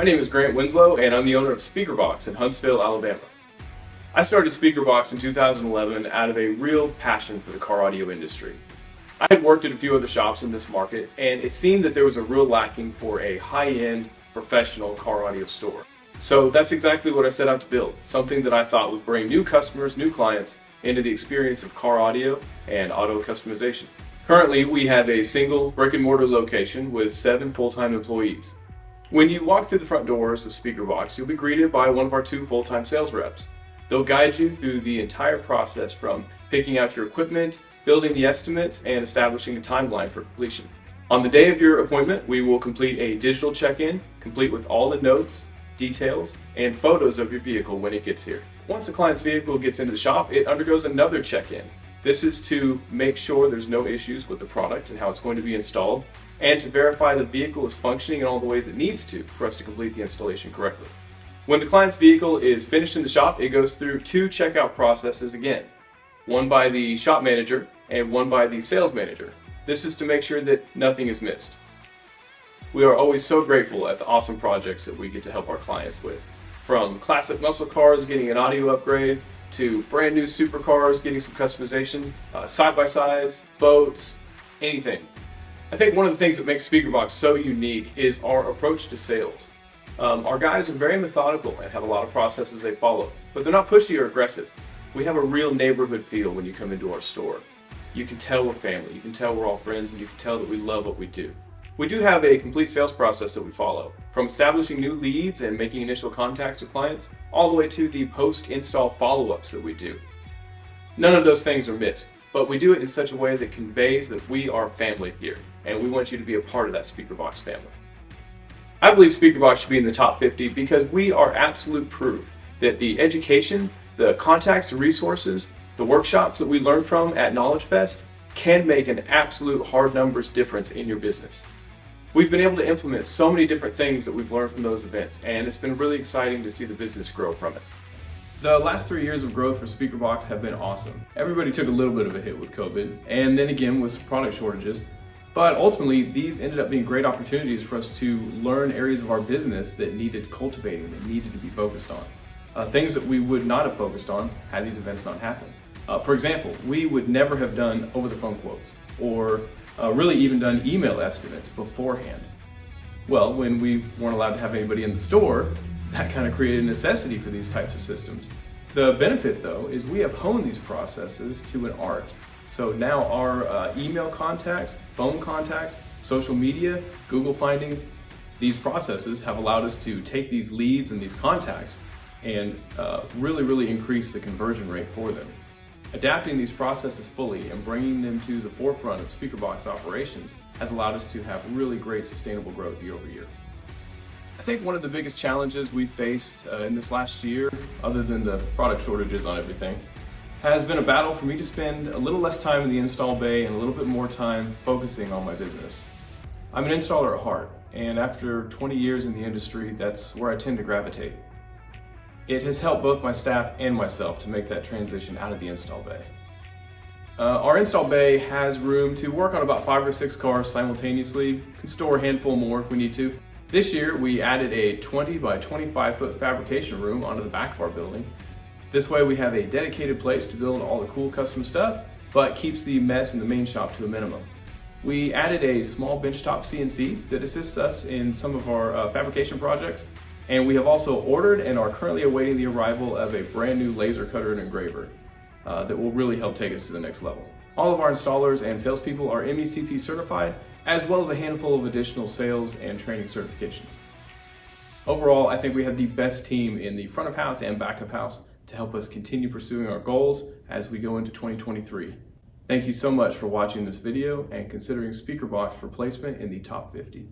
My name is Grant Winslow, and I'm the owner of Speakerbox in Huntsville, Alabama. I started Speakerbox in 2011 out of a real passion for the car audio industry. I had worked at a few other shops in this market, and it seemed that there was a real lacking for a high-end, professional car audio store. So that's exactly what I set out to build, something that I thought would bring new customers, new clients into the experience of car audio and auto customization. Currently, we have a single brick-and-mortar location with 7 full-time employees. When you walk through the front doors of Speakerbox, you'll be greeted by one of our 2 full-time sales reps. They'll guide you through the entire process from picking out your equipment, building the estimates, and establishing a timeline for completion. On the day of your appointment, we will complete a digital check-in, complete with all the notes, details, and photos of your vehicle when it gets here. Once the client's vehicle gets into the shop, it undergoes another check-in. This is to make sure there's no issues with the product and how it's going to be installed, and to verify the vehicle is functioning in all the ways it needs to for us to complete the installation correctly. When the client's vehicle is finished in the shop, it goes through 2 checkout processes again, one by the shop manager and one by the sales manager. This is to make sure that nothing is missed. We are always so grateful at the awesome projects that we get to help our clients with. From classic muscle cars getting an audio upgrade, to brand new supercars getting some customization, side-by-sides, boats, anything. I think one of the things that makes Speakerbox so unique is our approach to sales. Our guys are very methodical and have a lot of processes they follow, but they're not pushy or aggressive. We have a real neighborhood feel when you come into our store. You can tell we're family, you can tell we're all friends, and you can tell that we love what we do. We do have a complete sales process that we follow, from establishing new leads and making initial contacts with clients, all the way to the post-install follow-ups that we do. None of those things are missed, but we do it in such a way that conveys that we are family here, and we want you to be a part of that Speakerbox family. I believe Speakerbox should be in the top 50 because we are absolute proof that the education, the contacts, the resources, the workshops that we learn from at Knowledge Fest can make an absolute hard numbers difference in your business. We've been able to implement so many different things that we've learned from those events, and it's been really exciting to see the business grow from it. The last 3 years of growth for Speakerbox have been awesome. Everybody took a little bit of a hit with COVID, and then again with some product shortages, but ultimately these ended up being great opportunities for us to learn areas of our business that needed cultivating, that needed to be focused on. Things that we would not have focused on had these events not happened. For example, we would never have done over-the-phone quotes, or really even done email estimates beforehand. Well, when we weren't allowed to have anybody in the store, that kind of created a necessity for these types of systems. The benefit though is we have honed these processes to an art. So now our email contacts, phone contacts, social media, Google findings, these processes have allowed us to take these leads and these contacts and really increase the conversion rate for them. Adapting these processes fully and bringing them to the forefront of Speakerbox operations has allowed us to have really great sustainable growth year over year. I think one of the biggest challenges we faced in this last year, other than the product shortages on everything, has been a battle for me to spend a little less time in the install bay and a little bit more time focusing on my business. I'm an installer at heart, and after 20 years in the industry, that's where I tend to gravitate. It has helped both my staff and myself to make that transition out of the install bay. Our install bay has room to work on about 5 or 6 cars simultaneously. We can store a handful more if we need to. This year we added a 20 by 25 foot fabrication room onto the back of our building. This way we have a dedicated place to build all the cool custom stuff, but keeps the mess in the main shop to a minimum. We added a small benchtop CNC that assists us in some of our fabrication projects. And we have also ordered and are currently awaiting the arrival of a brand new laser cutter and engraver that will really help take us to the next level. All of our installers and salespeople are MECP certified, as well as a handful of additional sales and training certifications. Overall, I think we have the best team in the front of house and back of house to help us continue pursuing our goals as we go into 2023. Thank you so much for watching this video and considering Speakerbox for placement in the top 50.